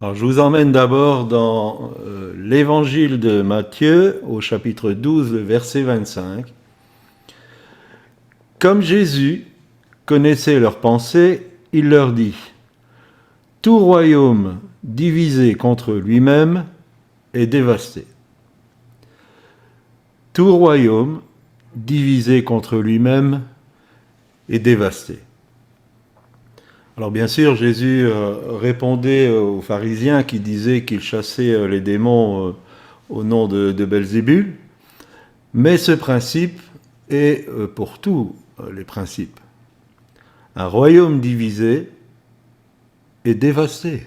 Alors, je vous emmène d'abord dans l'évangile de Matthieu, au chapitre 12, le verset 25. Comme Jésus connaissait leurs pensées, il leur dit : tout royaume divisé contre lui-même est dévasté. Tout royaume divisé contre lui-même est dévasté. Alors bien sûr, Jésus répondait aux pharisiens qui disaient qu'il chassait les démons au nom de Belzébul, mais ce principe est pour tous les principes. Un royaume divisé est dévasté.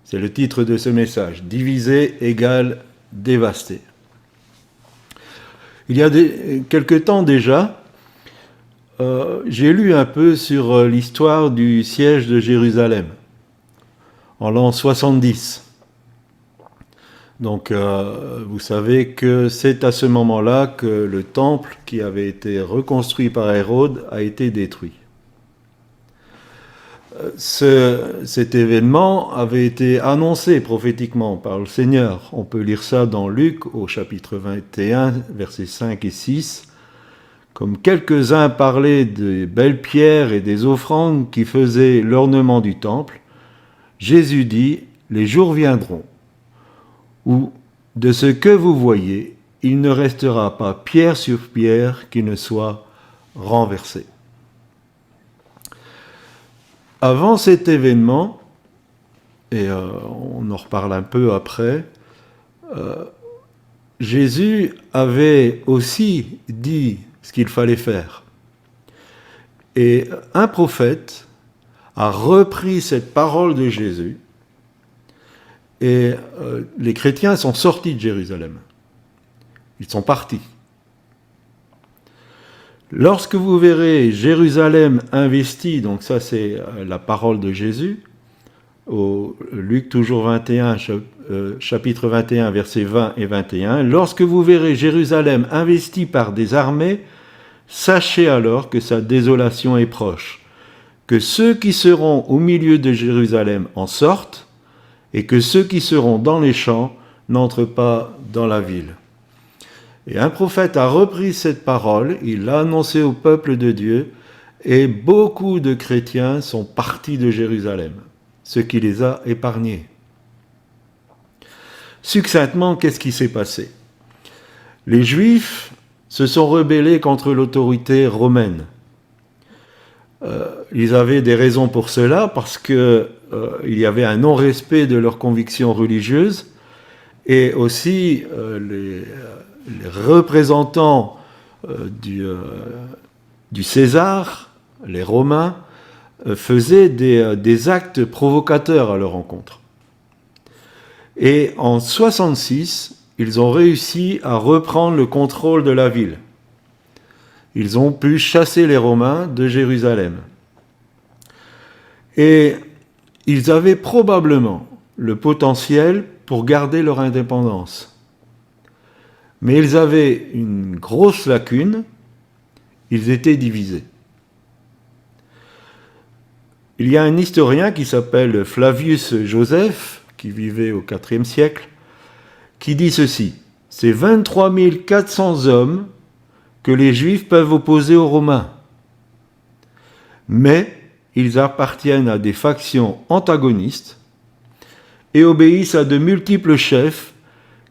C'est le titre de ce message. Divisé égale dévasté. Il y a quelque temps déjà, j'ai lu un peu sur l'histoire du siège de Jérusalem, en l'an 70. Donc, vous savez que c'est à ce moment-là que le temple qui avait été reconstruit par Hérode a été détruit. Cet événement avait été annoncé prophétiquement par le Seigneur. On peut lire ça dans Luc au chapitre 21, versets 5 et 6. Comme quelques-uns parlaient des belles pierres et des offrandes qui faisaient l'ornement du temple, Jésus dit : les jours viendront où, de ce que vous voyez, il ne restera pas pierre sur pierre qui ne soit renversée. Avant cet événement, et on en reparle un peu après, Jésus avait aussi dit ce qu'il fallait faire. Et un prophète a repris cette parole de Jésus et les chrétiens sont sortis de Jérusalem. Ils sont partis. Lorsque vous verrez Jérusalem investie, donc ça c'est la parole de Jésus, au Luc toujours 21, chapitre 21, versets 20 et 21, lorsque vous verrez Jérusalem investie par des armées, sachez alors que sa désolation est proche, que ceux qui seront au milieu de Jérusalem en sortent, et que ceux qui seront dans les champs n'entrent pas dans la ville. Et un prophète a repris cette parole, il l'a annoncée au peuple de Dieu, et beaucoup de chrétiens sont partis de Jérusalem, ce qui les a épargnés. Succinctement, qu'est-ce qui s'est passé ? Les Juifs se sont rebellés contre l'autorité romaine. Ils avaient des raisons pour cela, parce qu'il y avait un non-respect de leurs convictions religieuses, et aussi les représentants du César, les Romains, faisaient des actes provocateurs à leur encontre. Et en 66, ils ont réussi à reprendre le contrôle de la ville. Ils ont pu chasser les Romains de Jérusalem. Et ils avaient probablement le potentiel pour garder leur indépendance. Mais ils avaient une grosse lacune, ils étaient divisés. Il y a un historien qui s'appelle Flavius Joseph, qui vivait au IVe siècle, qui dit ceci : c'est 23 400 hommes que les Juifs peuvent opposer aux Romains. Mais ils appartiennent à des factions antagonistes et obéissent à de multiples chefs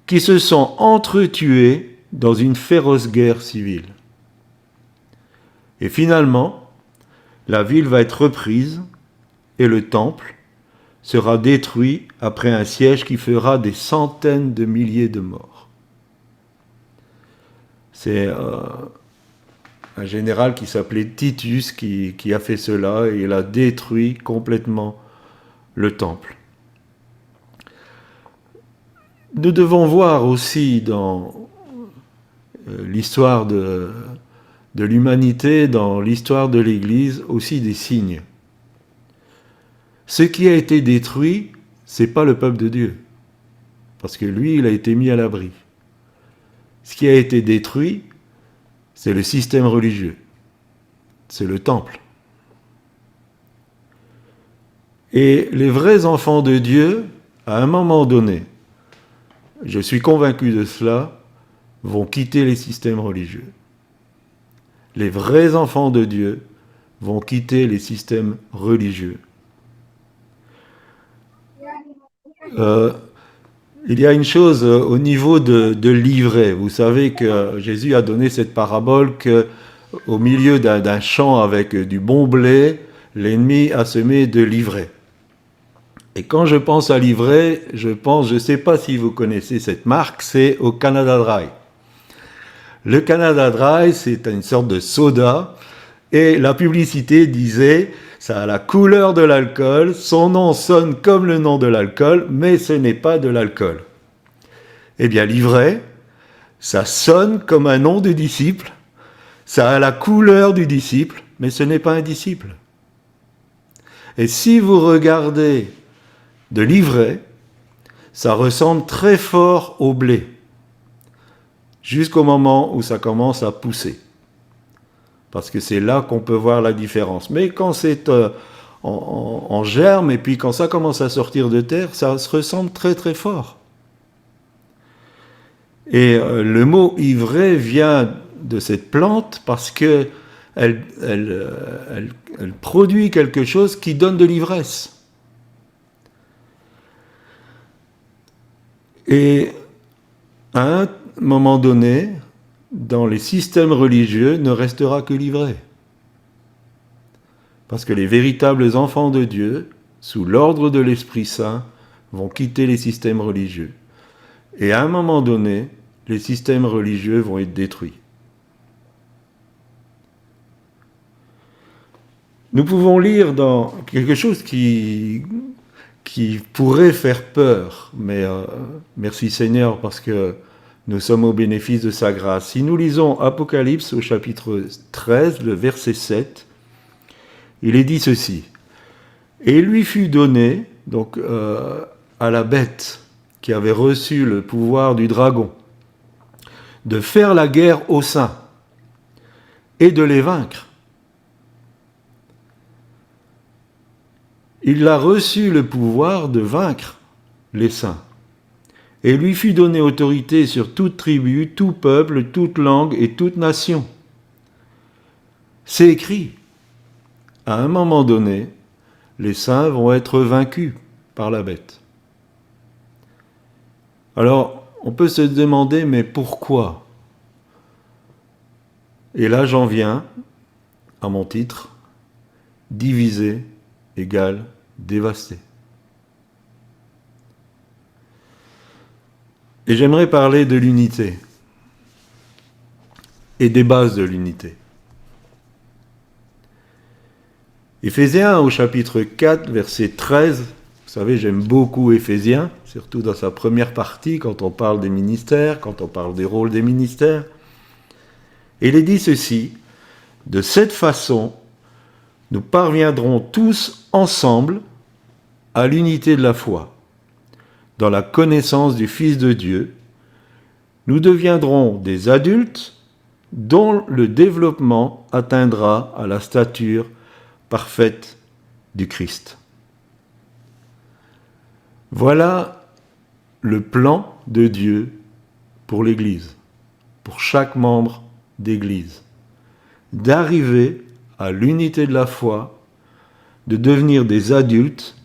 qui se sont entretués dans une féroce guerre civile. Et finalement, la ville va être reprise et le temple sera détruit après un siège qui fera des centaines de milliers de morts. C'est un général qui s'appelait Titus qui a fait cela et il a détruit complètement le temple. Nous devons voir aussi dans l'histoire de l'humanité, dans l'histoire de l'Église, aussi des signes. Ce qui a été détruit, ce n'est pas le peuple de Dieu, parce que lui, il a été mis à l'abri. Ce qui a été détruit, c'est le système religieux, c'est le temple. Et les vrais enfants de Dieu, à un moment donné, je suis convaincu de cela, vont quitter les systèmes religieux. Les vrais enfants de Dieu vont quitter les systèmes religieux. Il y a une chose au niveau de l'ivraie. Vous savez que Jésus a donné cette parabole que au milieu d'un champ avec du bon blé, l'ennemi a semé de l'ivraie. Et quand je pense à l'ivraie, je ne sais pas si vous connaissez cette marque, c'est au Canada Dry. Le Canada Dry, c'est une sorte de soda, et la publicité disait, ça a la couleur de l'alcool, son nom sonne comme le nom de l'alcool, mais ce n'est pas de l'alcool. Eh bien, l'ivraie, ça sonne comme un nom de disciple, ça a la couleur du disciple, mais ce n'est pas un disciple. Et si vous regardez de l'ivraie, ça ressemble très fort au blé, jusqu'au moment où ça commence à pousser. Parce que c'est là qu'on peut voir la différence. Mais quand c'est en germe, et puis quand ça commence à sortir de terre, ça se ressemble très très fort. Et le mot ivraie vient de cette plante parce que elle produit quelque chose qui donne de l'ivresse. Et à un moment donné, dans les systèmes religieux, ne restera que l'ivraie. Parce que les véritables enfants de Dieu, sous l'ordre de l'Esprit Saint, vont quitter les systèmes religieux. Et à un moment donné, les systèmes religieux vont être détruits. Nous pouvons lire dans quelque chose qui pourrait faire peur, mais merci Seigneur parce que nous sommes au bénéfice de sa grâce. Si nous lisons Apocalypse au chapitre 13, le verset 7, il est dit ceci. Et il lui fut donné, donc à la bête qui avait reçu le pouvoir du dragon, de faire la guerre aux saints et de les vaincre. Il a reçu le pouvoir de vaincre les saints. Et lui fut donné autorité sur toute tribu, tout peuple, toute langue et toute nation. C'est écrit. À un moment donné, les saints vont être vaincus par la bête. Alors, on peut se demander, mais pourquoi ? Et là, j'en viens à mon titre, diviser égale dévaster. Et j'aimerais parler de l'unité et des bases de l'unité. Éphésiens au chapitre 4, verset 13, vous savez, j'aime beaucoup Éphésiens, surtout dans sa première partie, quand on parle des ministères, quand on parle des rôles des ministères. Et il est dit ceci, de cette façon, nous parviendrons tous ensemble à l'unité de la foi. Dans la connaissance du Fils de Dieu, nous deviendrons des adultes dont le développement atteindra à la stature parfaite du Christ. Voilà le plan de Dieu pour l'Église, pour chaque membre d'Église, d'arriver à l'unité de la foi, de devenir des adultes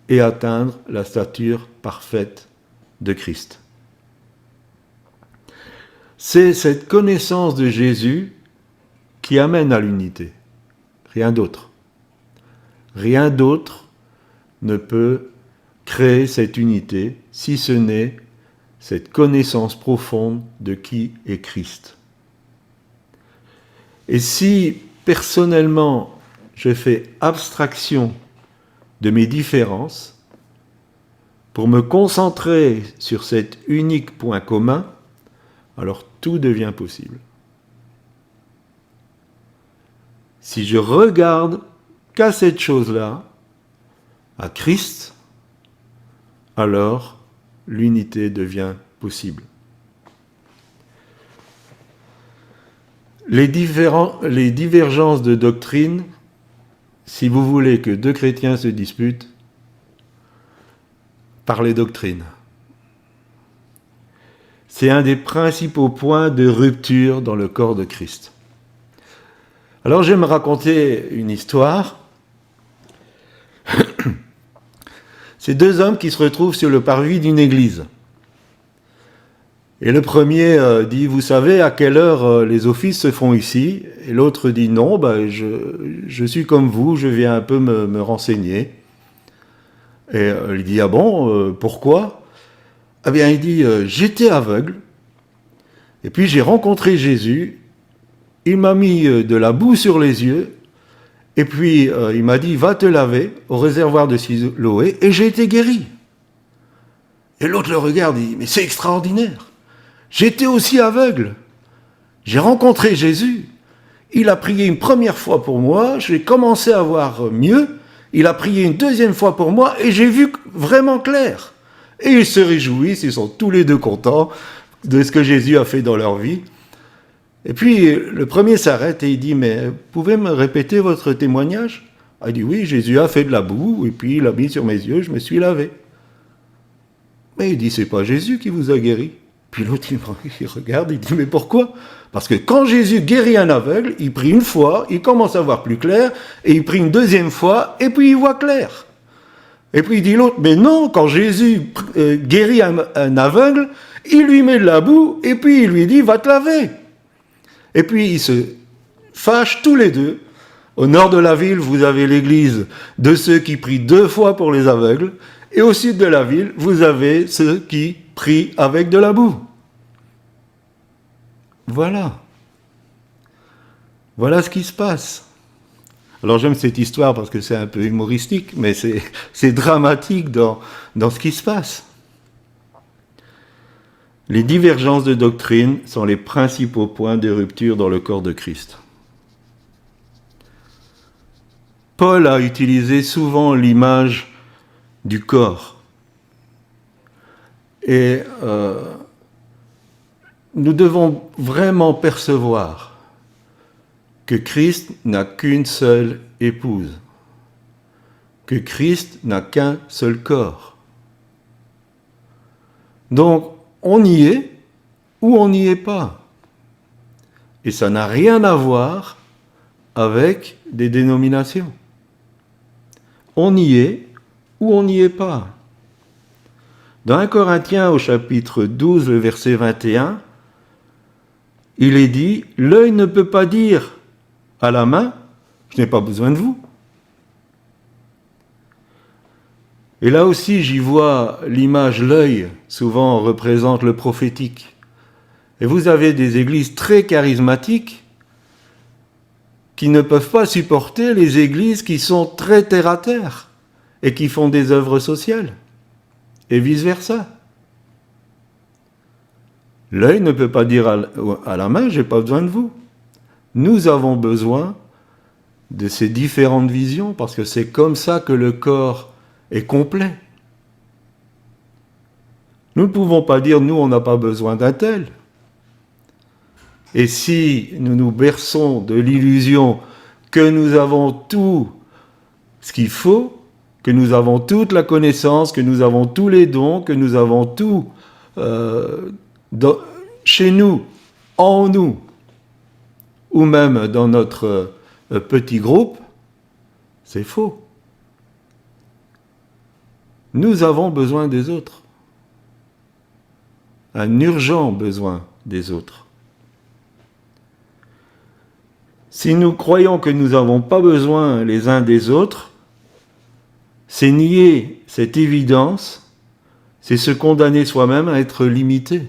et atteindre la stature parfaite de Christ. C'est cette connaissance de Jésus qui amène à l'unité. Rien d'autre. Rien d'autre ne peut créer cette unité si ce n'est cette connaissance profonde de qui est Christ. Et si personnellement je fais abstraction de mes différences pour me concentrer sur cet unique point commun, alors tout devient possible. Si je regarde qu'à cette chose-là, à Christ, alors l'unité devient possible. Les divergences de doctrine, si vous voulez que deux chrétiens se disputent, par les doctrines. C'est un des principaux points de rupture dans le corps de Christ. Alors je vais me raconter une histoire. C'est deux hommes qui se retrouvent sur le parvis d'une église. Et le premier dit, vous savez à quelle heure les offices se font ici? Et l'autre dit, non, je suis comme vous, je viens un peu me renseigner. Et il dit, ah bon, pourquoi? Eh bien, il dit, j'étais aveugle, et puis j'ai rencontré Jésus, il m'a mis de la boue sur les yeux, et puis il m'a dit, va te laver au réservoir de Siloé, et j'ai été guéri. Et l'autre le regarde, il dit, mais c'est extraordinaire, j'étais aussi aveugle, j'ai rencontré Jésus, il a prié une première fois pour moi, j'ai commencé à voir mieux, il a prié une deuxième fois pour moi et j'ai vu vraiment clair. Et ils se réjouissent, ils sont tous les deux contents de ce que Jésus a fait dans leur vie. Et puis le premier s'arrête et il dit, mais pouvez me répéter votre témoignage? Il dit, oui, Jésus a fait de la boue et puis il a mis sur mes yeux, je me suis lavé. Mais il dit, c'est pas Jésus qui vous a guéri. Puis l'autre, il regarde, il dit, mais pourquoi? Parce que quand Jésus guérit un aveugle, il prie une fois, il commence à voir plus clair, et il prie une deuxième fois, et puis il voit clair. Et puis il dit l'autre, mais non, quand Jésus guérit un aveugle, il lui met de la boue, et puis il lui dit, va te laver. Et puis ils se fâchent tous les deux. Au nord de la ville, vous avez l'église de ceux qui prient 2 fois pour les aveugles, et au sud de la ville, vous avez ceux qui prient avec de la boue. Voilà. Voilà ce qui se passe. Alors j'aime cette histoire parce que c'est un peu humoristique, mais c'est dramatique dans ce qui se passe. Les divergences de doctrine sont les principaux points de rupture dans le corps de Christ. Paul a utilisé souvent l'image du corps. Et nous devons vraiment percevoir que Christ n'a qu'une seule épouse, que Christ n'a qu'un seul corps. Donc, on y est ou on n'y est pas. Et ça n'a rien à voir avec des dénominations. On y est ou on n'y est pas. Dans 1 Corinthiens au chapitre 12, le verset 21, il est dit, « L'œil ne peut pas dire à la main, je n'ai pas besoin de vous. » Et là aussi, j'y vois l'image, l'œil, souvent représente le prophétique. Et vous avez des églises très charismatiques qui ne peuvent pas supporter les églises qui sont très terre-à-terre et qui font des œuvres sociales, et vice-versa. L'œil ne peut pas dire à la main, j'ai pas besoin de vous. Nous avons besoin de ces différentes visions parce que c'est comme ça que le corps est complet. Nous ne pouvons pas dire, nous, on n'a pas besoin d'un tel. Et si nous nous berçons de l'illusion que nous avons tout ce qu'il faut, que nous avons toute la connaissance, que nous avons tous les dons, que nous avons tout chez nous, en nous, ou même dans notre petit groupe, c'est faux. Nous avons besoin des autres. Un urgent besoin des autres. Si nous croyons que nous n'avons pas besoin les uns des autres, c'est nier cette évidence, c'est se condamner soi-même à être limité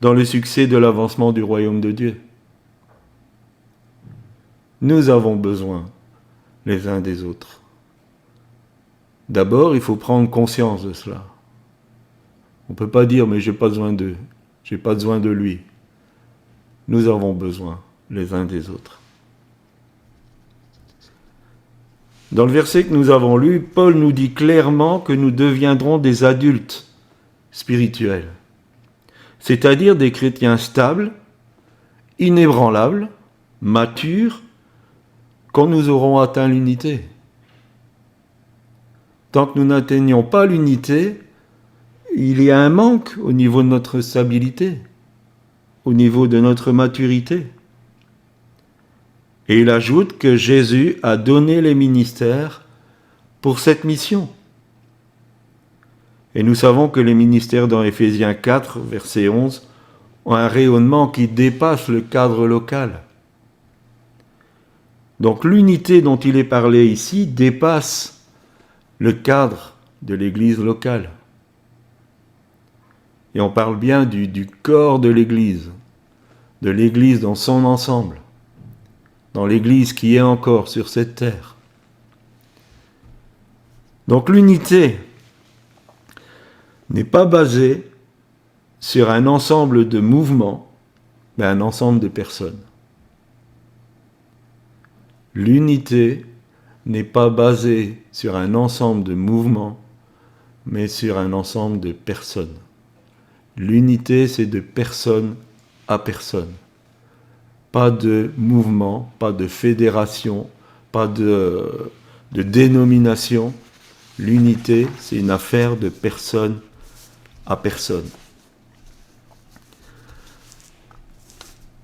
dans le succès de l'avancement du royaume de Dieu. Nous avons besoin les uns des autres. D'abord, il faut prendre conscience de cela. On ne peut pas dire, mais j'ai pas besoin d'eux, j'ai pas besoin de lui. Nous avons besoin les uns des autres. Dans le verset que nous avons lu, Paul nous dit clairement que nous deviendrons des adultes spirituels, c'est-à-dire des chrétiens stables, inébranlables, matures, quand nous aurons atteint l'unité. Tant que nous n'atteignons pas l'unité, il y a un manque au niveau de notre stabilité, au niveau de notre maturité. Et il ajoute que Jésus a donné les ministères pour cette mission. Et nous savons que les ministères dans Éphésiens 4, verset 11, ont un rayonnement qui dépasse le cadre local. Donc l'unité dont il est parlé ici dépasse le cadre de l'Église locale. Et on parle bien du corps de l'Église dans son ensemble, dans l'Église qui est encore sur cette terre. Donc l'unité n'est pas basée sur un ensemble de mouvements, mais un ensemble de personnes. L'unité n'est pas basée sur un ensemble de mouvements, mais sur un ensemble de personnes. L'unité, c'est de personne à personne. Pas de mouvement, pas de fédération, pas de dénomination. L'unité, c'est une affaire de personne à personne.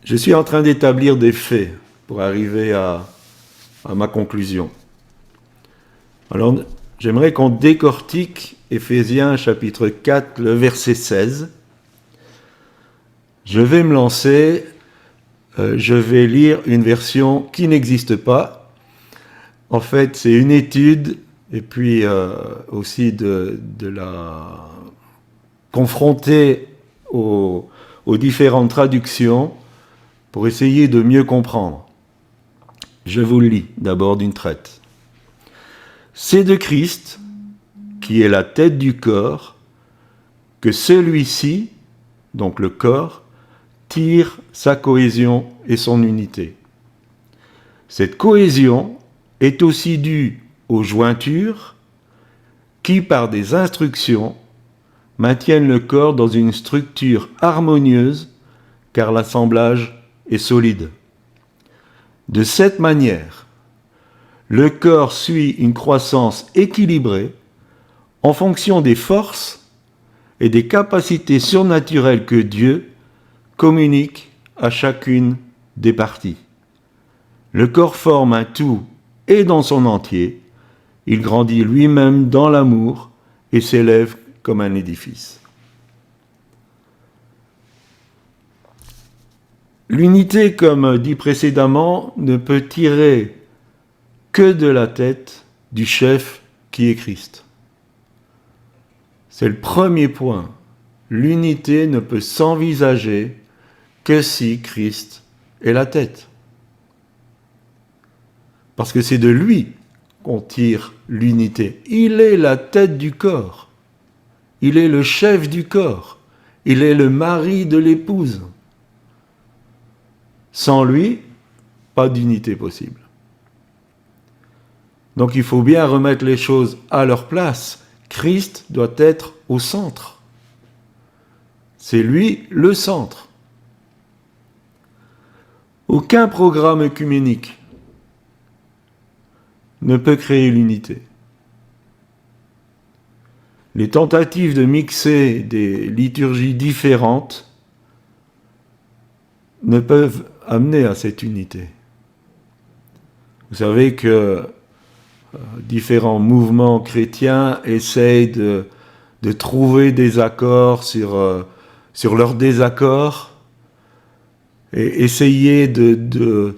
Je suis en train d'établir des faits pour arriver à ma conclusion. Alors, j'aimerais qu'on décortique Éphésiens chapitre 4, le verset 16. Je vais me lancer, je vais lire une version qui n'existe pas. En fait, c'est une étude, et puis aussi de la confronter aux différentes traductions pour essayer de mieux comprendre. Je vous le lis d'abord d'une traite. C'est de Christ, qui est la tête du corps, que celui-ci, donc le corps, tire sa cohésion et son unité. Cette cohésion est aussi due aux jointures qui, par des instructions, maintiennent le corps dans une structure harmonieuse, car l'assemblage est solide. De cette manière, le corps suit une croissance équilibrée en fonction des forces et des capacités surnaturelles que Dieu communique à chacune des parties. Le corps forme un tout et dans son entier, il grandit lui-même dans l'amour et s'élève comme un édifice. L'unité, comme dit précédemment, ne peut tirer que de la tête du chef qui est Christ. C'est le premier point. L'unité ne peut s'envisager que si Christ est la tête. Parce que c'est de lui qu'on tire l'unité. Il est la tête du corps. Il est le chef du corps. Il est le mari de l'épouse. Sans lui, pas d'unité possible. Donc il faut bien remettre les choses à leur place. Christ doit être au centre. C'est lui le centre. Aucun programme œcuménique ne peut créer l'unité. Les tentatives de mixer des liturgies différentes ne peuvent amener à cette unité. Vous savez que différents mouvements chrétiens essayent de trouver des accords sur leurs désaccords et essayer de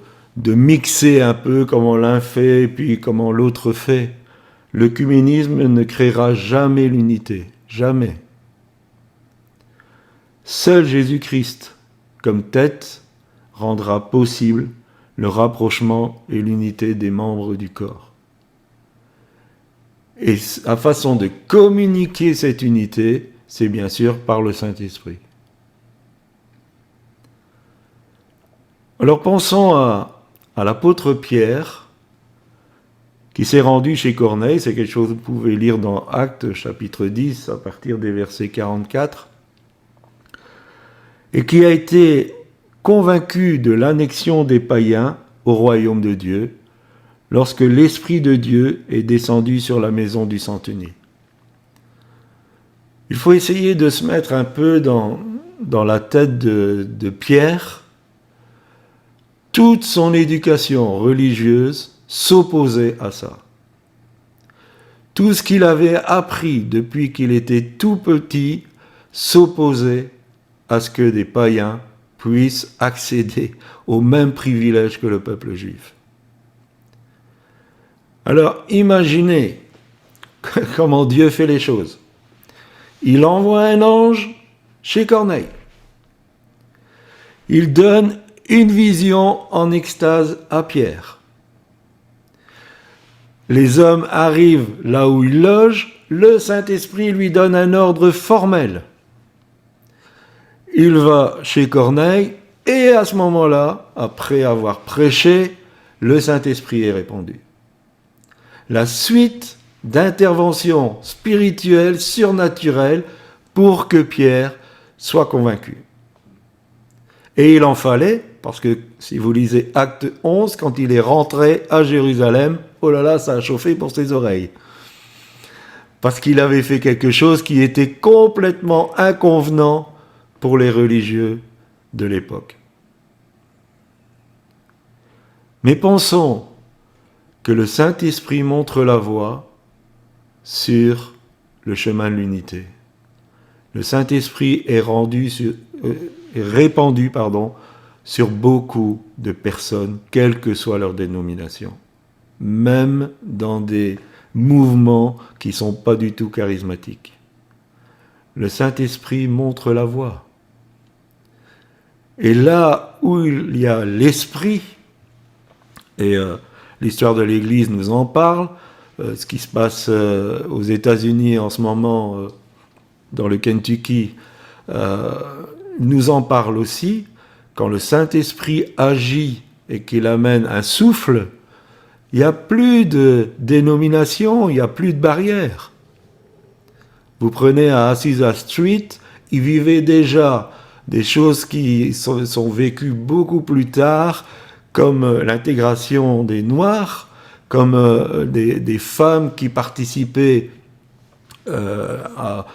mixer un peu comment l'un fait et puis comment l'autre fait. L'œcuménisme ne créera jamais l'unité, jamais. Seul Jésus-Christ, comme tête, rendra possible le rapprochement et l'unité des membres du corps. Et la façon de communiquer cette unité, c'est bien sûr par le Saint-Esprit. Alors pensons à l'apôtre Pierre, qui s'est rendu chez Corneille, c'est quelque chose que vous pouvez lire dans Actes chapitre 10 à partir des versets 44, et qui a été convaincu de l'annexion des païens au royaume de Dieu lorsque l'Esprit de Dieu est descendu sur la maison du centenier. Il faut essayer de se mettre un peu dans la tête de Pierre. Toute son éducation religieuse s'opposait à ça. Tout ce qu'il avait appris depuis qu'il était tout petit s'opposait à ce que des païens puissent accéder aux mêmes privilèges que le peuple juif. Alors imaginez comment Dieu fait les choses. Il envoie un ange chez Corneille. Il donne une vision en extase à Pierre. Les hommes arrivent là où il loge, le Saint-Esprit lui donne un ordre formel. Il va chez Corneille et à ce moment-là, après avoir prêché, le Saint-Esprit est répandu. La suite d'interventions spirituelles, surnaturelles, pour que Pierre soit convaincu. Et il en fallait, parce que si vous lisez Acte 11, quand il est rentré à Jérusalem, oh là là, ça a chauffé pour ses oreilles. Parce qu'il avait fait quelque chose qui était complètement inconvenant pour les religieux de l'époque. Mais pensons que le Saint-Esprit montre la voie sur le chemin de l'unité. Le Saint-Esprit est répandu sur beaucoup de personnes, quelle que soit leur dénomination, même dans des mouvements qui ne sont pas du tout charismatiques. Le Saint-Esprit montre la voie. Et là où il y a l'Esprit, et l'histoire de l'Église nous en parle, ce qui se passe aux États-Unis en ce moment, dans le Kentucky, nous en parle aussi. Quand le Saint-Esprit agit et qu'il amène un souffle, il n'y a plus de dénomination, il n'y a plus de barrières. Vous prenez à Azusa Street, ils vivaient déjà des choses qui sont vécues beaucoup plus tard, comme l'intégration des Noirs, comme des femmes qui participaient à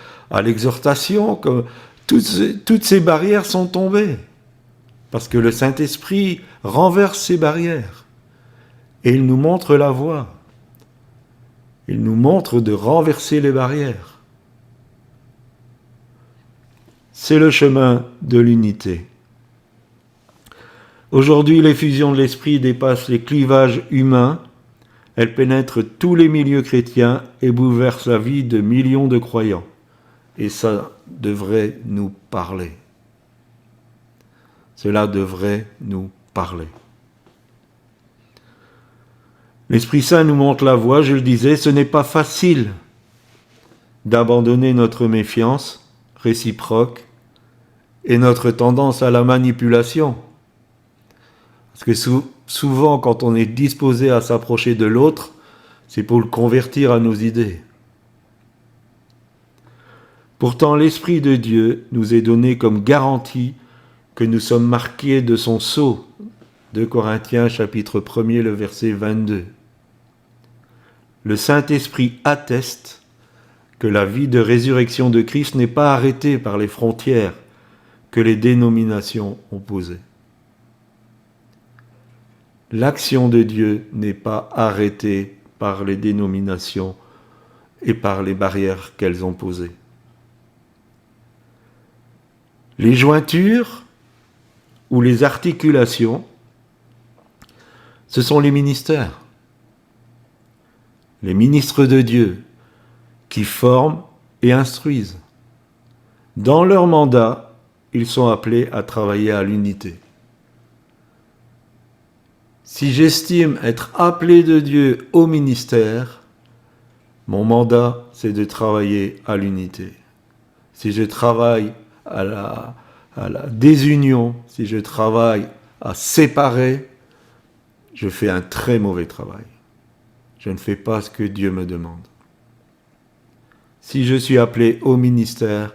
l'exhortation. Comme toutes ces barrières sont tombées, parce que le Saint-Esprit renverse ces barrières. Et il nous montre la voie. Il nous montre de renverser les barrières. C'est le chemin de l'unité. Aujourd'hui, l'effusion de l'Esprit dépasse les clivages humains. Elle pénètre tous les milieux chrétiens et bouleverse la vie de millions de croyants. Et ça devrait nous parler. Cela devrait nous parler. L'Esprit Saint nous montre la voie, je le disais, ce n'est pas facile d'abandonner notre méfiance réciproque et notre tendance à la manipulation. Parce que souvent, quand on est disposé à s'approcher de l'autre, c'est pour le convertir à nos idées. Pourtant, l'Esprit de Dieu nous est donné comme garantie que nous sommes marqués de son sceau. 2 Corinthiens, chapitre 1er, le verset 22. Le Saint-Esprit atteste que la vie de résurrection de Christ n'est pas arrêtée par les frontières que les dénominations ont posées. L'action de Dieu n'est pas arrêtée par les dénominations et par les barrières qu'elles ont posées. Les jointures ou les articulations, ce sont les ministères, les ministres de Dieu qui forment et instruisent. Dans leur mandat, ils sont appelés à travailler à l'unité. Si j'estime être appelé de Dieu au ministère, mon mandat, c'est de travailler à l'unité. Si je travaille à la désunion, si je travaille à séparer, je fais un très mauvais travail. Je ne fais pas ce que Dieu me demande. Si je suis appelé au ministère,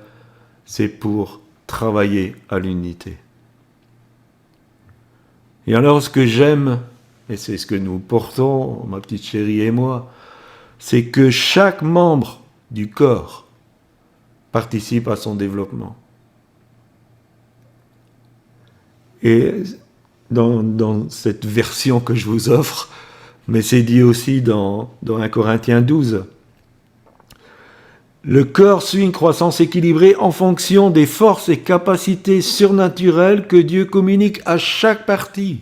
c'est pour travailler à l'unité. Et alors, ce que j'aime et c'est ce que nous portons, ma petite chérie et moi, c'est que chaque membre du corps participe à son développement. Et dans cette version que je vous offre, mais c'est dit aussi dans 1 Corinthiens 12, le corps suit une croissance équilibrée en fonction des forces et capacités surnaturelles que Dieu communique à chaque partie.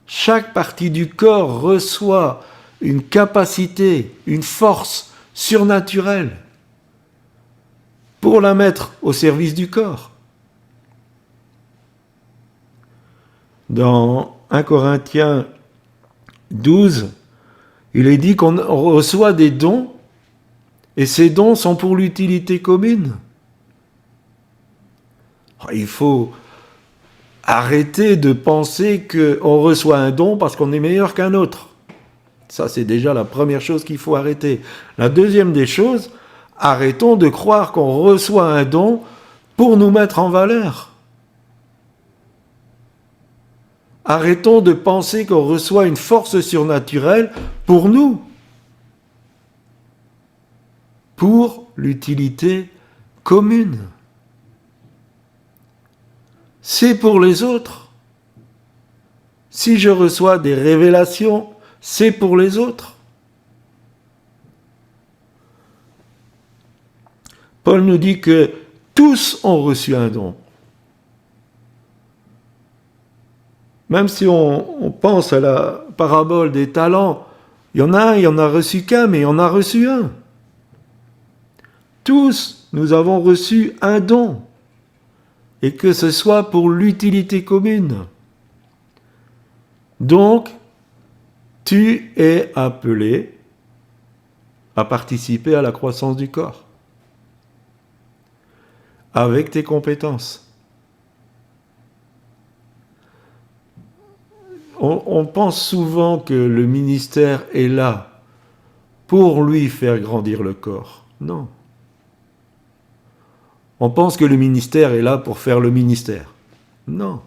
Chaque partie du corps reçoit une capacité, une force surnaturelle pour la mettre au service du corps. Dans 1 Corinthiens 12, il est dit qu'on reçoit des dons et ces dons sont pour l'utilité commune. Il faut arrêter de penser qu'on reçoit un don parce qu'on est meilleur qu'un autre. Ça, c'est déjà la première chose qu'il faut arrêter. La deuxième des choses, arrêtons de croire qu'on reçoit un don pour nous mettre en valeur. Arrêtons de penser qu'on reçoit une force surnaturelle pour nous, pour l'utilité commune. C'est pour les autres. Si je reçois des révélations, c'est pour les autres. Paul nous dit que tous ont reçu un don. Même si on pense à la parabole des talents, il y en a un, il en a reçu qu'un, mais il en a reçu un. Tous, nous avons reçu un don, et que ce soit pour l'utilité commune. Donc, tu es appelé à participer à la croissance du corps, avec tes compétences. On pense souvent que le ministère est là pour lui faire grandir le corps. Non. On pense que le ministère est là pour faire le ministère. Non.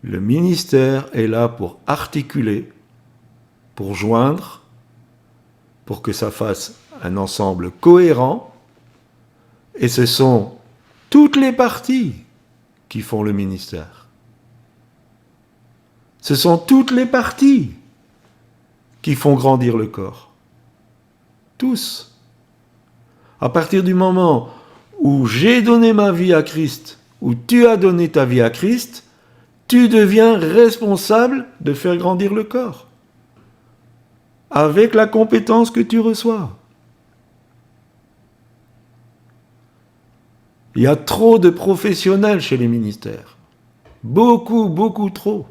Le ministère est là pour articuler, pour joindre, pour que ça fasse un ensemble cohérent. Et ce sont toutes les parties qui font le ministère. Ce sont toutes les parties qui font grandir le corps. Tous. À partir du moment où j'ai donné ma vie à Christ, où tu as donné ta vie à Christ, tu deviens responsable de faire grandir le corps. Avec la compétence que tu reçois. Il y a trop de professionnels chez les ministères. Beaucoup, beaucoup trop.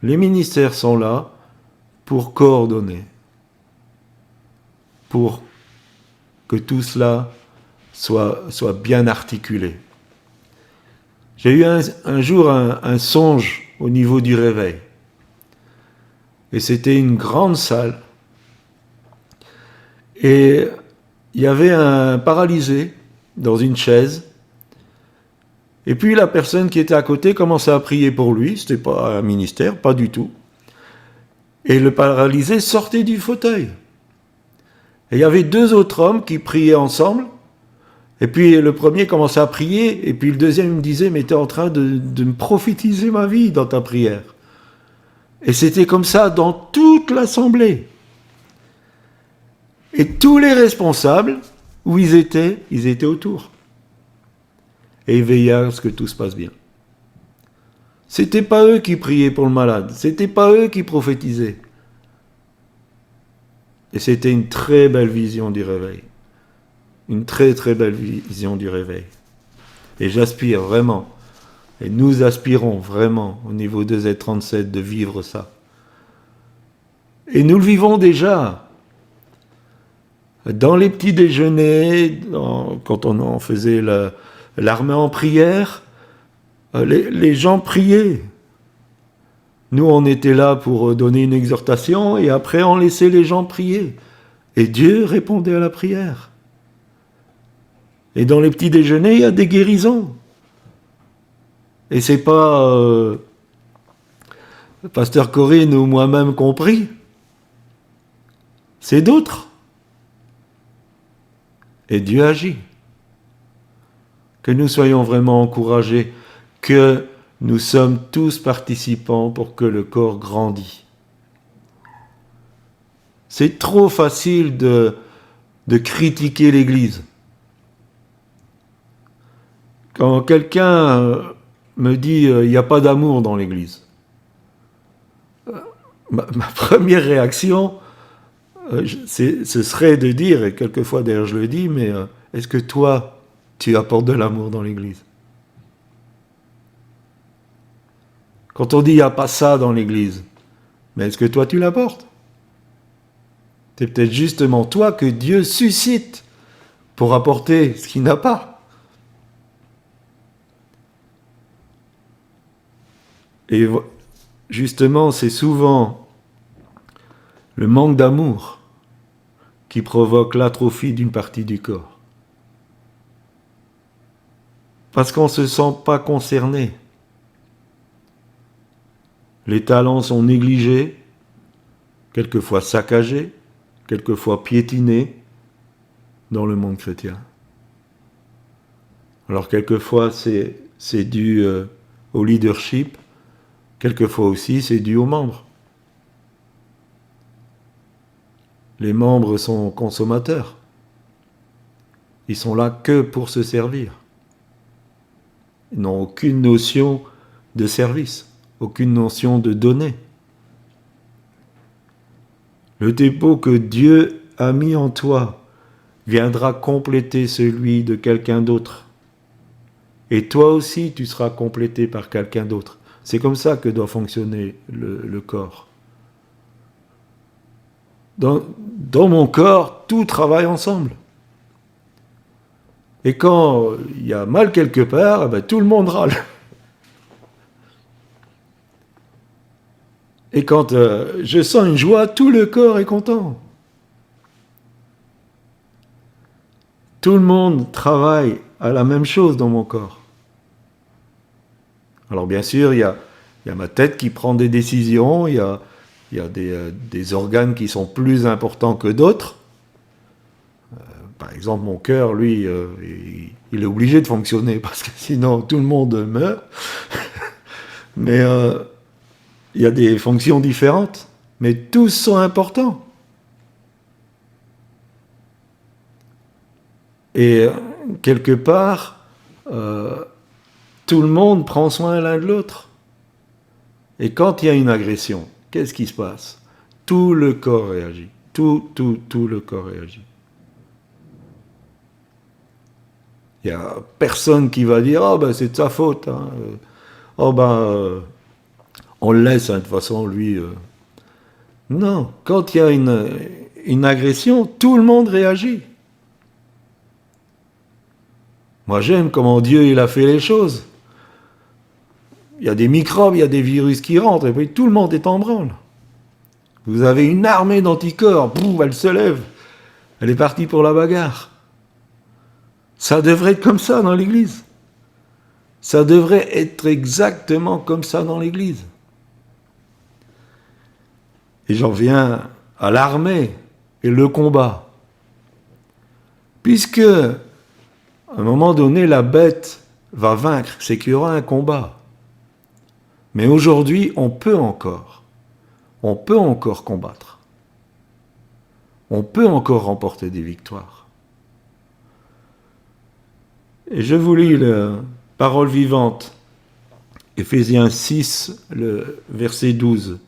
Les ministères sont là pour coordonner, pour que tout cela soit bien articulé. J'ai eu un jour un songe au niveau du réveil. Et c'était une grande salle. Et il y avait un paralysé dans une chaise. Et puis la personne qui était à côté commençait à prier pour lui. C'était pas un ministère, pas du tout. Et le paralysé sortait du fauteuil. Et il y avait deux autres hommes qui priaient ensemble. Et puis le premier commençait à prier. Et puis le deuxième me disait, mais tu es en train de me prophétiser ma vie dans ta prière. Et c'était comme ça dans toute l'assemblée. Et tous les responsables, où ils étaient autour. Et ils veillaient à ce que tout se passe bien. C'était pas eux qui priaient pour le malade. C'était pas eux qui prophétisaient. Et c'était une très belle vision du réveil. Une très très belle vision du réveil. Et j'aspire vraiment, et nous aspirons vraiment au niveau 2Z37 de vivre ça. Et nous le vivons déjà. Dans les petits déjeuners, quand on en faisait l'armée en prière, les gens priaient. Nous, on était là pour donner une exhortation et après, on laissait les gens prier. Et Dieu répondait à la prière. Et dans les petits déjeuners, il y a des guérisons. Et c'est pas Pasteur Corinne ou moi-même compris, c'est d'autres. Et Dieu agit. Que nous soyons vraiment encouragés, que nous sommes tous participants pour que le corps grandisse. C'est trop facile de critiquer l'Église. Quand quelqu'un me dit il n'y a pas d'amour dans l'Église, ma première réaction, ce serait de dire, et quelquefois d'ailleurs je le dis, mais est-ce que toi, tu apportes de l'amour dans l'Église? Quand on dit il n'y a pas ça dans l'Église, mais est-ce que toi tu l'apportes? C'est peut-être justement toi que Dieu suscite pour apporter ce qu'il n'a pas. Et justement, c'est souvent le manque d'amour qui provoque l'atrophie d'une partie du corps. Parce qu'on ne se sent pas concerné. Les talents sont négligés, quelquefois saccagés, quelquefois piétinés dans le monde chrétien. Alors quelquefois c'est dû au leadership, quelquefois aussi c'est dû aux membres. Les membres sont consommateurs. Ils sont là que pour se servir. Ils n'ont aucune notion de service, aucune notion de donner. Le dépôt que Dieu a mis en toi viendra compléter celui de quelqu'un d'autre. Et toi aussi, tu seras complété par quelqu'un d'autre. C'est comme ça que doit fonctionner le corps. Dans mon corps, tout travaille ensemble. Et quand il y a mal quelque part, ben, tout le monde râle. Et quand je sens une joie, tout le corps est content. Tout le monde travaille à la même chose dans mon corps. Alors bien sûr, il y a ma tête qui prend des décisions, il y a des organes qui sont plus importants que d'autres. Par exemple, mon cœur, lui, il est obligé de fonctionner parce que sinon tout le monde meurt. Mais il y a des fonctions différentes, mais tous sont importants. Et quelque part, tout le monde prend soin l'un de l'autre. Et quand il y a une agression, qu'est-ce qui se passe? Tout le corps réagit. Tout le corps réagit. Il n'y a personne qui va dire « Ah ben c'est de sa faute. Hein. Oh ben on le laisse, hein, de toute façon, lui... Non, quand il y a une agression, tout le monde réagit. Moi j'aime comment Dieu il a fait les choses. Il y a des microbes, il y a des virus qui rentrent, et puis tout le monde est en branle. Vous avez une armée d'anticorps, boum, elle se lève. Elle est partie pour la bagarre. Ça devrait être comme ça dans l'Église. Ça devrait être exactement comme ça dans l'Église. Et j'en viens à l'armée et le combat. Puisque, à un moment donné, la bête va vaincre, c'est qu'il y aura un combat. Mais aujourd'hui, on peut encore combattre. On peut encore remporter des victoires. Et je vous lis la parole vivante, Éphésiens 6, le verset 12.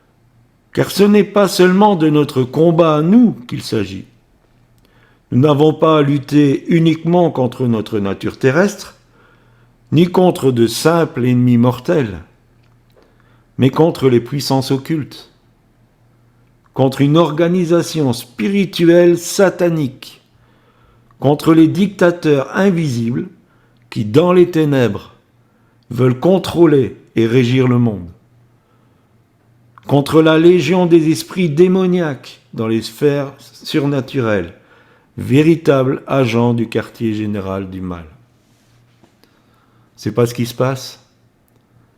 « Car ce n'est pas seulement de notre combat à nous qu'il s'agit. Nous n'avons pas à lutter uniquement contre notre nature terrestre, ni contre de simples ennemis mortels, mais contre les puissances occultes, contre une organisation spirituelle satanique, contre les dictateurs invisibles qui, dans les ténèbres, veulent contrôler et régir le monde, contre la légion des esprits démoniaques dans les sphères surnaturelles, véritables agents du quartier général du mal. » C'est pas ce qui se passe?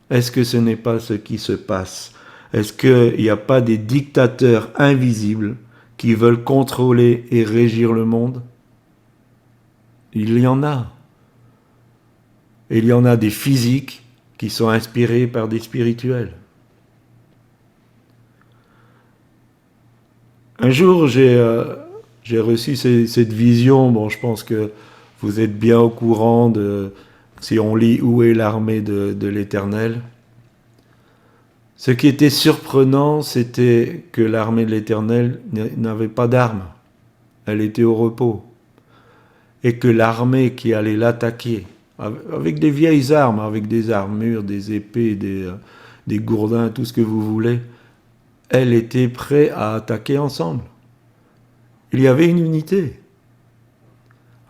Est-ce que ce n'est pas ce qui se passe? Est-ce qu'il n'y a pas des dictateurs invisibles qui veulent contrôler et régir le monde? Il y en a. Et il y en a des physiques qui sont inspirés par des spirituels. Un jour, j'ai reçu cette vision. Bon, je pense que vous êtes bien au courant de, si on lit Où est l'armée de l'Éternel. Ce qui était surprenant, c'était que l'armée de l'Éternel n'avait pas d'armes. Elle était au repos. Et que l'armée qui allait l'attaquer, avec des vieilles armes, avec des armures, des épées, des gourdins, tout ce que vous voulez, elle était prête à attaquer ensemble. Il y avait une unité.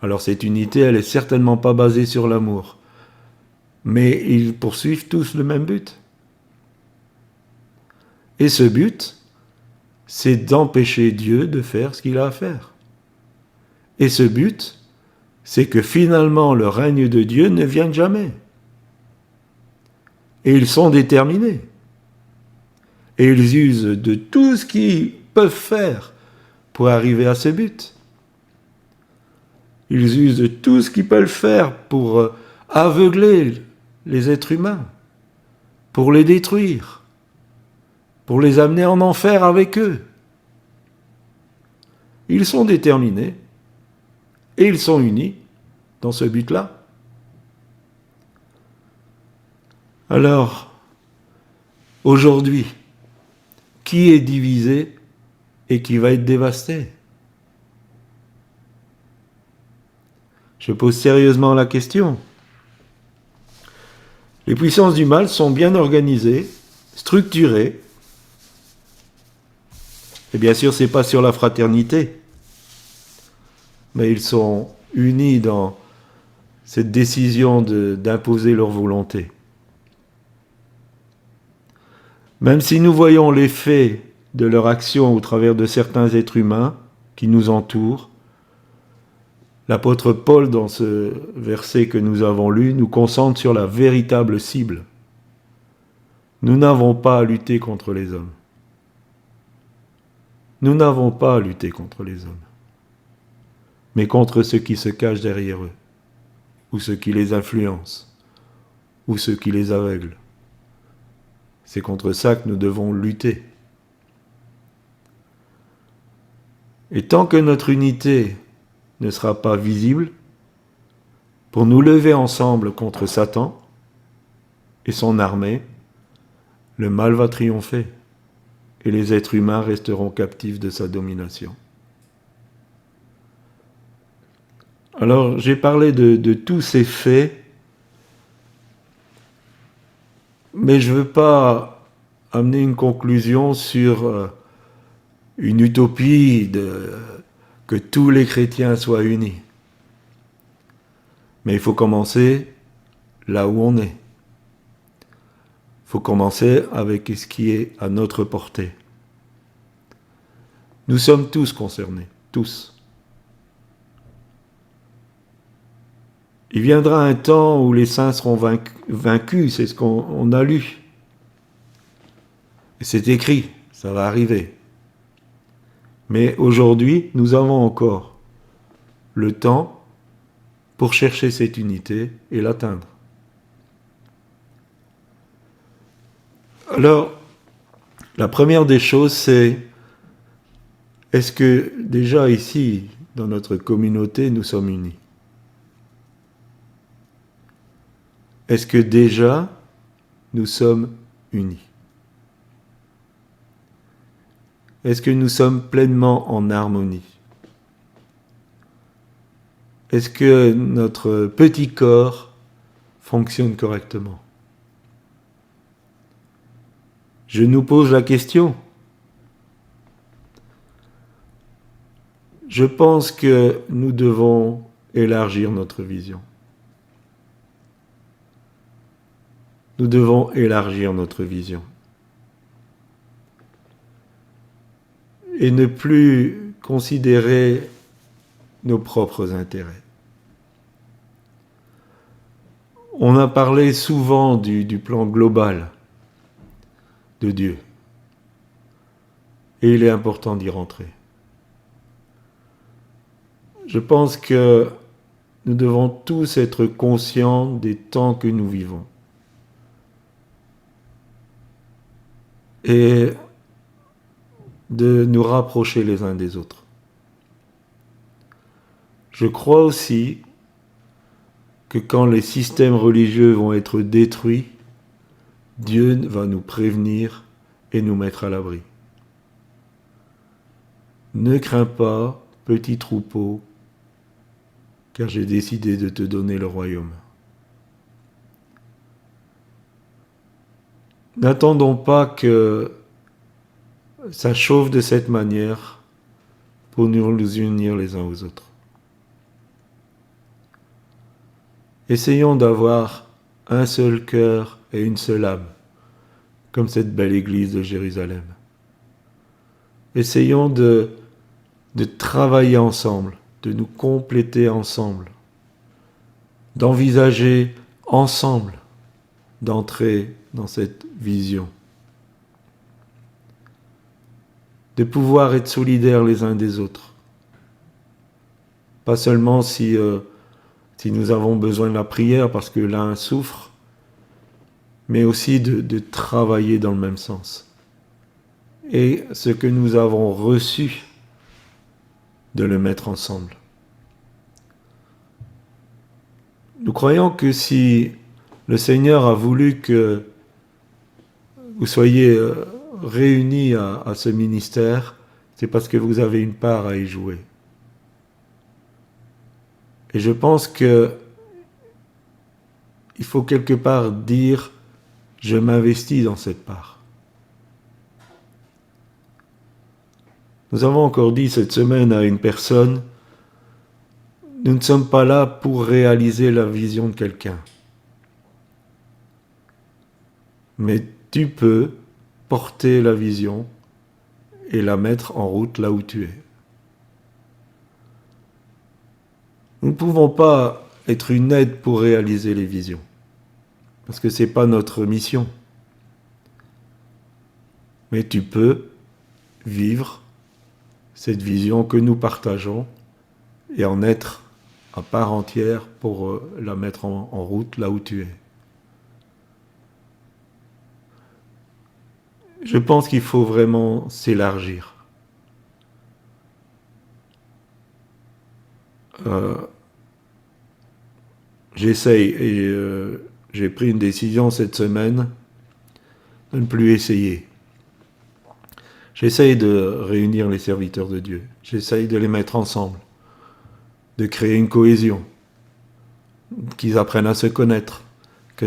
Alors cette unité, elle n'est certainement pas basée sur l'amour. Mais ils poursuivent tous le même but. Et ce but, c'est d'empêcher Dieu de faire ce qu'il a à faire. Et ce but, c'est que finalement le règne de Dieu ne vienne jamais. Et ils sont déterminés. Et ils usent de tout ce qu'ils peuvent faire pour arriver à ce but. Ils usent de tout ce qu'ils peuvent faire pour aveugler les êtres humains, pour les détruire, pour les amener en enfer avec eux. Ils sont déterminés et ils sont unis dans ce but-là. Alors, aujourd'hui, qui est divisé et qui va être dévasté? Je pose sérieusement la question. Les puissances du mal sont bien organisées, structurées. Et bien sûr, ce n'est pas sur la fraternité, mais ils sont unis dans cette décision d'imposer leur volonté. Même si nous voyons l'effet de leur action au travers de certains êtres humains qui nous entourent, l'apôtre Paul, dans ce verset que nous avons lu, nous concentre sur la véritable cible. Nous n'avons pas à lutter contre les hommes. Nous n'avons pas à lutter contre les hommes, mais contre ceux qui se cachent derrière eux, ou ceux qui les influencent, ou ceux qui les aveuglent. C'est contre ça que nous devons lutter. Et tant que notre unité ne sera pas visible, pour nous lever ensemble contre Satan et son armée, le mal va triompher et les êtres humains resteront captifs de sa domination. Alors, j'ai parlé de tous ces faits, mais je ne veux pas amener une conclusion sur une utopie que tous les chrétiens soient unis. Mais il faut commencer là où on est. Il faut commencer avec ce qui est à notre portée. Nous sommes tous concernés, tous. Il viendra un temps où les saints seront vaincus, c'est ce qu'on a lu. Et c'est écrit, ça va arriver. Mais aujourd'hui, nous avons encore le temps pour chercher cette unité et l'atteindre. Alors, la première des choses, c'est est-ce que déjà ici, dans notre communauté, nous sommes unis? Est-ce que déjà, nous sommes unis? Est-ce que nous sommes pleinement en harmonie? Est-ce que notre petit corps fonctionne correctement? Je nous pose la question. Je pense que nous devons élargir notre vision. Nous devons élargir notre vision. Et ne plus considérer nos propres intérêts. On a parlé souvent du plan global de Dieu. Et il est important d'y rentrer. Je pense que nous devons tous être conscients des temps que nous vivons. Et de nous rapprocher les uns des autres. Je crois aussi que quand les systèmes religieux vont être détruits, Dieu va nous prévenir et nous mettre à l'abri. Ne crains pas, petit troupeau, car j'ai décidé de te donner le royaume. N'attendons pas que ça chauffe de cette manière pour nous unir les uns aux autres. Essayons d'avoir un seul cœur et une seule âme, comme cette belle église de Jérusalem. Essayons de travailler ensemble, de nous compléter ensemble, d'envisager ensemble d'entrer dans cette vision, de pouvoir être solidaires les uns des autres. Pas seulement si nous avons besoin de la prière parce que l'un souffre, mais aussi de travailler dans le même sens. Et ce que nous avons reçu, de le mettre ensemble. Nous croyons que si le Seigneur a voulu que vous soyez réunis à ce ministère, c'est parce que vous avez une part à y jouer. Et je pense que il faut quelque part dire « je m'investis dans cette part ». Nous avons encore dit cette semaine à une personne, nous ne sommes pas là pour réaliser la vision de quelqu'un. Mais tu peux porter la vision et la mettre en route là où tu es. Nous ne pouvons pas être une aide pour réaliser les visions, parce que ce n'est pas notre mission. Mais tu peux vivre cette vision que nous partageons et en être à part entière pour la mettre en route là où tu es. Je pense qu'il faut vraiment s'élargir. J'essaye et j'ai pris une décision cette semaine de ne plus essayer. J'essaye de réunir les serviteurs de Dieu. J'essaye de les mettre ensemble, de créer une cohésion, qu'ils apprennent à se connaître, que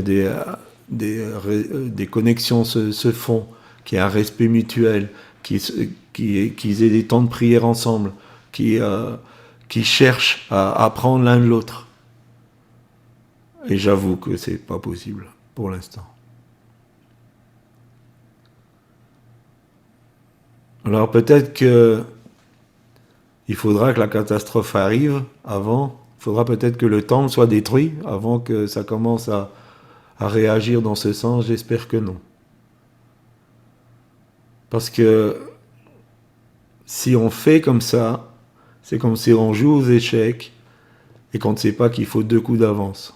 des connexions se font, qu'il y ait un respect mutuel, qu'ils aient des temps de prière ensemble, qui cherchent à apprendre l'un de l'autre. Et j'avoue que c'est pas possible pour l'instant. Alors peut-être que il faudra que la catastrophe arrive avant, il faudra peut-être que le temple soit détruit avant que ça commence à réagir dans ce sens, j'espère que non. Parce que si on fait comme ça, c'est comme si on joue aux échecs et qu'on ne sait pas qu'il faut 2 coups d'avance.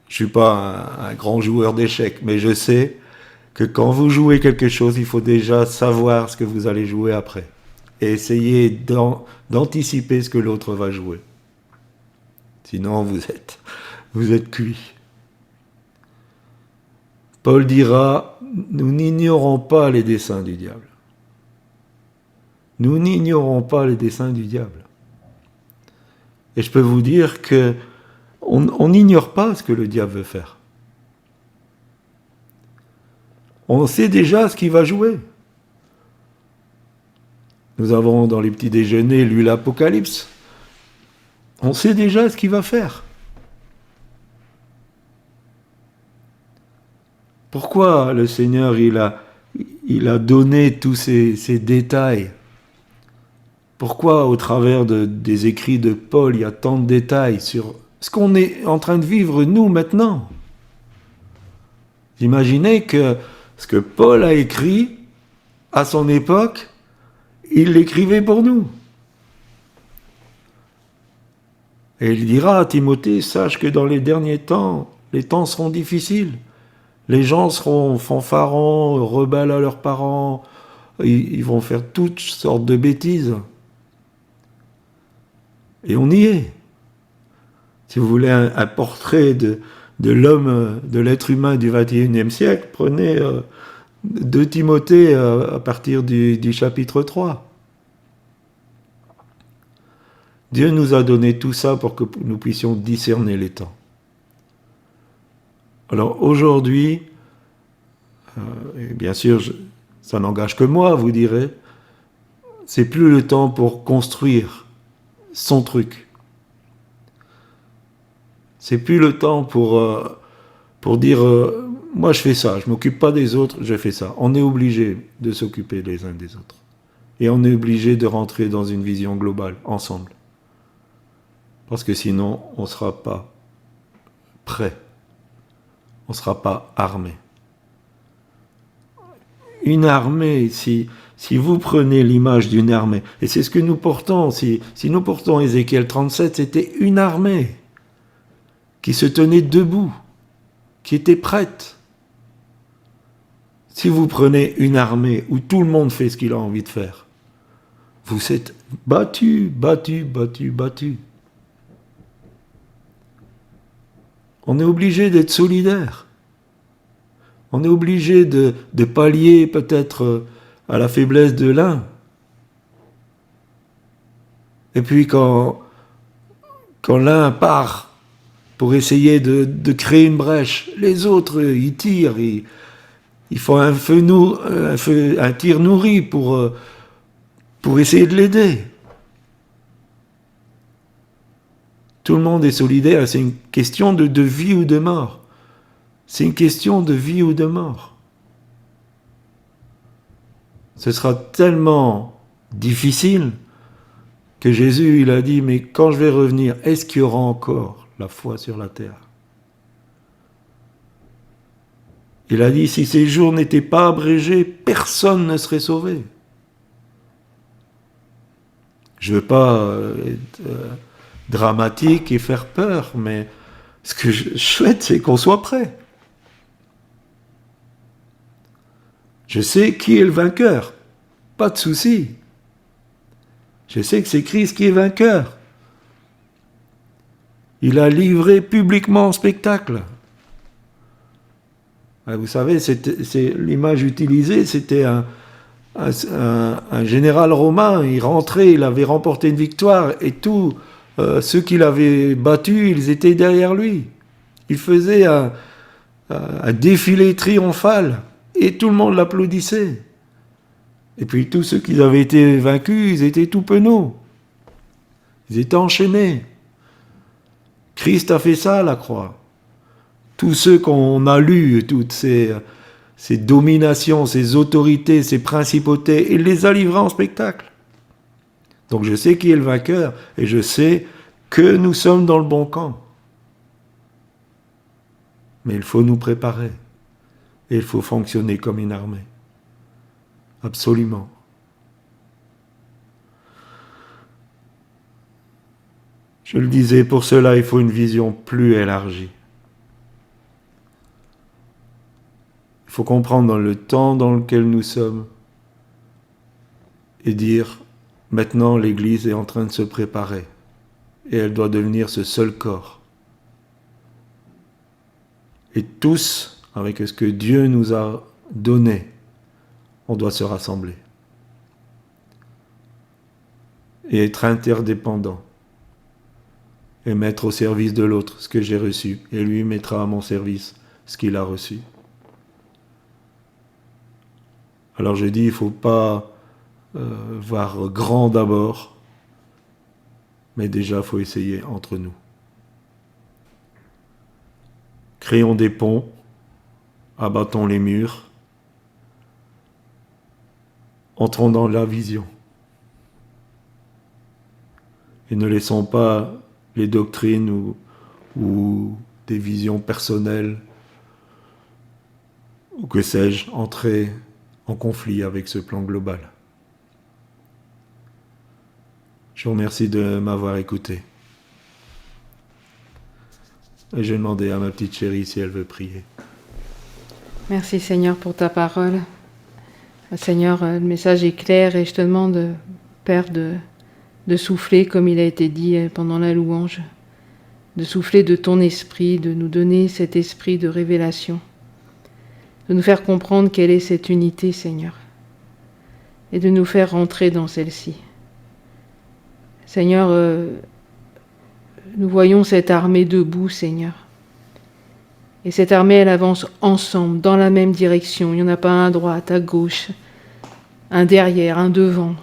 Je suis pas un grand joueur d'échecs, mais je sais que quand vous jouez quelque chose, il faut déjà savoir ce que vous allez jouer après. Et essayer d'anticiper ce que l'autre va jouer. Sinon, vous êtes cuit. Paul dira, nous n'ignorons pas les desseins du diable. Nous n'ignorons pas les desseins du diable. Et je peux vous dire que on n'ignore pas ce que le diable veut faire. On sait déjà ce qu'il va jouer. Nous avons dans les petits déjeuners lu l'Apocalypse. On sait déjà ce qu'il va faire. Pourquoi le Seigneur il a donné tous ces détails? Pourquoi, au travers des écrits de Paul, il y a tant de détails sur ce qu'on est en train de vivre, nous, maintenant? Imaginez que ce que Paul a écrit, à son époque, il l'écrivait pour nous. Et il dira à Timothée, sache que dans les derniers temps, les temps seront difficiles. Les gens seront fanfarons, rebelles à leurs parents, ils vont faire toutes sortes de bêtises. Et on y est. Si vous voulez un portrait de l'homme, de l'être humain du XXIe siècle, prenez 2 Timothée à partir du chapitre 3. Dieu nous a donné tout ça pour que nous puissions discerner les temps. Alors aujourd'hui, et bien sûr, ça n'engage que moi, vous direz, c'est plus le temps pour construire son truc. C'est plus le temps pour dire moi je fais ça, je m'occupe pas des autres, je fais ça. On est obligé de s'occuper les uns des autres. Et on est obligé de rentrer dans une vision globale, ensemble. Parce que sinon, on ne sera pas prêt. On ne sera pas armé. Une armée, si vous prenez l'image d'une armée, et c'est ce que nous portons, si nous portons Ézéchiel 37, c'était une armée qui se tenait debout, qui était prête. Si vous prenez une armée où tout le monde fait ce qu'il a envie de faire, vous êtes battu. On est obligé d'être solidaire. On est obligé de pallier peut-être à la faiblesse de l'un. Et puis quand l'un part pour essayer de créer une brèche, les autres, ils tirent, ils font un tir nourri pour essayer de l'aider. Tout le monde est solidaire, c'est une question de vie ou de mort. C'est une question de vie ou de mort. Ce sera tellement difficile que Jésus, il a dit, mais quand je vais revenir, est-ce qu'il y aura encore la foi sur la terre? Il a dit, si ces jours n'étaient pas abrégés, personne ne serait sauvé. Je ne veux pas être dramatique et faire peur, mais ce que je souhaite, c'est qu'on soit prêt. Je sais qui est le vainqueur, pas de souci. Je sais que c'est Christ qui est vainqueur. Il a livré publiquement en spectacle. Vous savez, c'est l'image utilisée, c'était un général romain, il rentrait, il avait remporté une victoire, et tous ceux qui l'avaient battu, ils étaient derrière lui. Il faisait un défilé triomphal, et tout le monde l'applaudissait. Et puis tous ceux qui avaient été vaincus, ils étaient tout penauds. Ils étaient enchaînés. Christ a fait ça à la croix. Tous ceux qu'on a lus, toutes ces dominations, ces autorités, ces principautés, il les a livrés en spectacle. Donc je sais qui est le vainqueur, et je sais que nous sommes dans le bon camp. Mais il faut nous préparer, et il faut fonctionner comme une armée. Absolument. Je le disais, pour cela, il faut une vision plus élargie. Il faut comprendre dans le temps dans lequel nous sommes et dire, maintenant l'Église est en train de se préparer et elle doit devenir ce seul corps. Et tous, avec ce que Dieu nous a donné, on doit se rassembler et être interdépendants et mettre au service de l'autre ce que j'ai reçu, et lui mettra à mon service ce qu'il a reçu. Alors je dis, il ne faut pas voir grand d'abord, mais déjà il faut essayer entre nous. Créons des ponts, abattons les murs, entrons dans la vision. Et ne laissons pas les doctrines ou des visions personnelles ou que sais-je entrer en conflit avec ce plan global. Je vous remercie de m'avoir écouté. Et je vais demander à ma petite chérie si elle veut prier. Merci Seigneur pour ta parole. Seigneur, le message est clair et je te demande, Père, de souffler comme il a été dit pendant la louange, de souffler de ton esprit, de nous donner cet esprit de révélation, de nous faire comprendre quelle est cette unité, Seigneur, et de nous faire rentrer dans celle-ci. Seigneur, nous voyons cette armée debout, Seigneur. Et cette armée, elle avance ensemble, dans la même direction. Il n'y en a pas un à droite, à gauche, un derrière, un devant.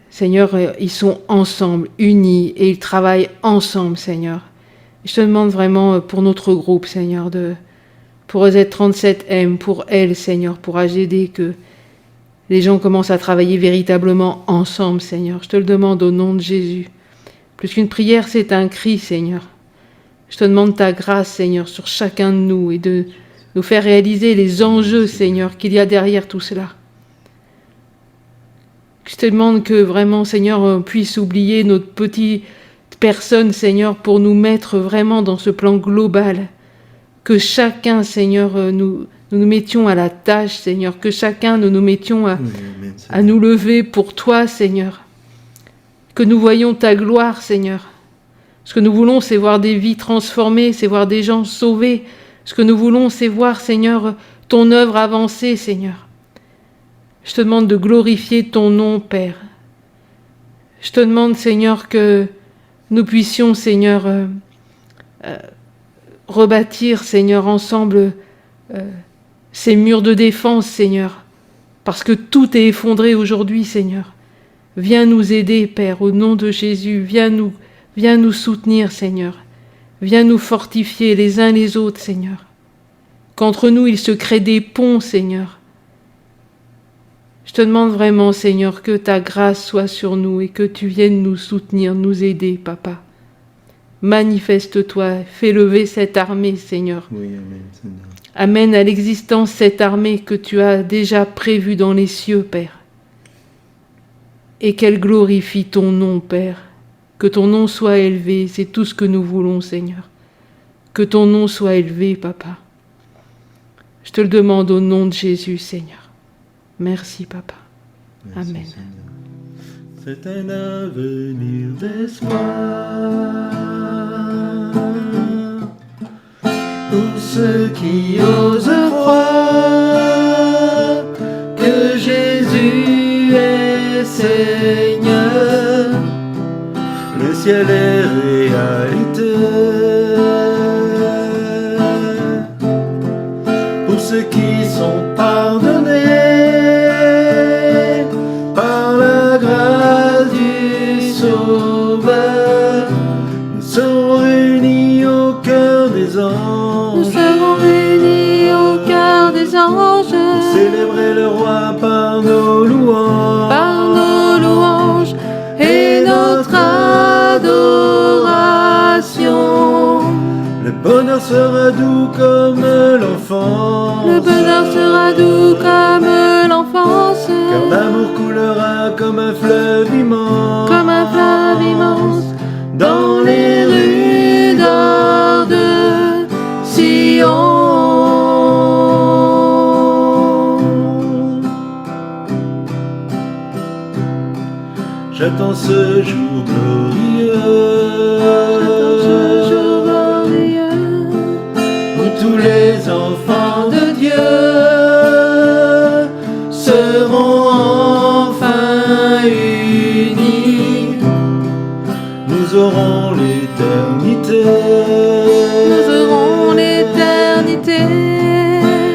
Seigneur, ils sont ensemble, unis, et ils travaillent ensemble, Seigneur. Je te demande vraiment pour notre groupe, Seigneur, pour Z37M, pour elle, Seigneur, pour AGD, que les gens commencent à travailler véritablement ensemble, Seigneur. Je te le demande au nom de Jésus. Plus qu'une prière, c'est un cri, Seigneur. Je te demande ta grâce, Seigneur, sur chacun de nous et de nous faire réaliser les enjeux, Seigneur, qu'il y a derrière tout cela. Je te demande que vraiment, Seigneur, on puisse oublier notre petite personne, Seigneur, pour nous mettre vraiment dans ce plan global. Que chacun, Seigneur, nous mettions à la tâche, Seigneur. Que chacun, nous mettions à nous lever pour toi, Seigneur. Que nous voyions ta gloire, Seigneur. Ce que nous voulons, c'est voir des vies transformées, c'est voir des gens sauvés. Ce que nous voulons, c'est voir, Seigneur, ton œuvre avancer, Seigneur. Je te demande de glorifier ton nom, Père. Je te demande, Seigneur, que nous puissions, Seigneur, rebâtir, Seigneur, ensemble ces murs de défense, Seigneur, parce que tout est effondré aujourd'hui, Seigneur. Viens nous aider, Père, au nom de Jésus. Viens nous soutenir, Seigneur. Viens nous fortifier les uns les autres, Seigneur. Qu'entre nous, il se crée des ponts, Seigneur. Je te demande vraiment, Seigneur, que ta grâce soit sur nous et que tu viennes nous soutenir, nous aider, Papa. Manifeste-toi, fais lever cette armée, Seigneur. Oui, amen, Seigneur. Amène à l'existence cette armée que tu as déjà prévue dans les cieux, Père. Et qu'elle glorifie ton nom, Père. Que ton nom soit élevé, c'est tout ce que nous voulons, Seigneur. Que ton nom soit élevé, Papa. Je te le demande au nom de Jésus, Seigneur. Merci, Papa. Merci, Amen. Seigneur. C'est un avenir d'espoir pour ceux qui osent croire que Jésus est Seigneur. Le ciel est réalité pour ceux qui sont pardonnés par la grâce du Sauveur. Nous serons réunis au cœur des anges. Nous serons réunis au cœur des anges. Pour célébrer le roi par nos louanges. Par nos louanges et notre adoration. Le bonheur sera doux comme l'enfance. Le bonheur sera doux comme l'enfance. Car l'amour coulera comme un fleuve immense. Comme un fleuve immense. Dans les rues d'or de Sion. J'attends ce jour glorieux. Où tous les enfants de Dieu seront enfin unis. Nous aurons l'éternité. Nous aurons l'éternité.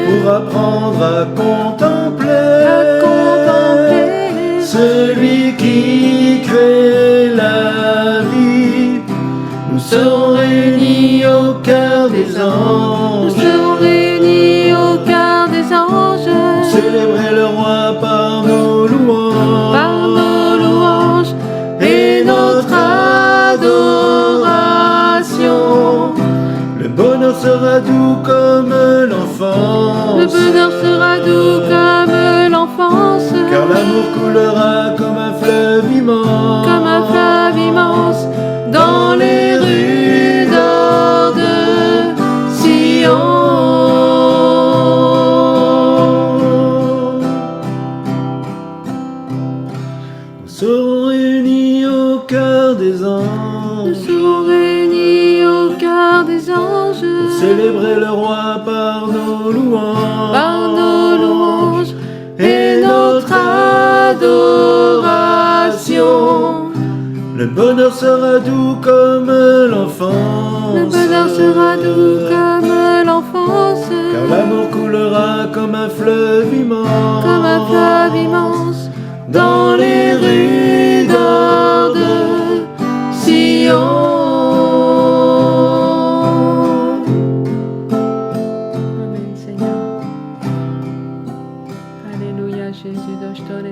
Pour apprendre à contempler. Celui qui crée la vie. Nous serons réunis au cœur des anges. Nous serons réunis au cœur des anges. Célébrer le roi par nos louanges. Par nos louanges et notre célébrer le roi par nos louanges, par nos louanges et notre adoration. Le bonheur sera doux comme l'enfance, Le bonheur sera doux comme l'enfance, car l'amour coulera comme un fleuve immense, comme un fleuve immense, dans les rues d'or de Sion. Amen, Seigneur. Alléluia, Jésus, dochtore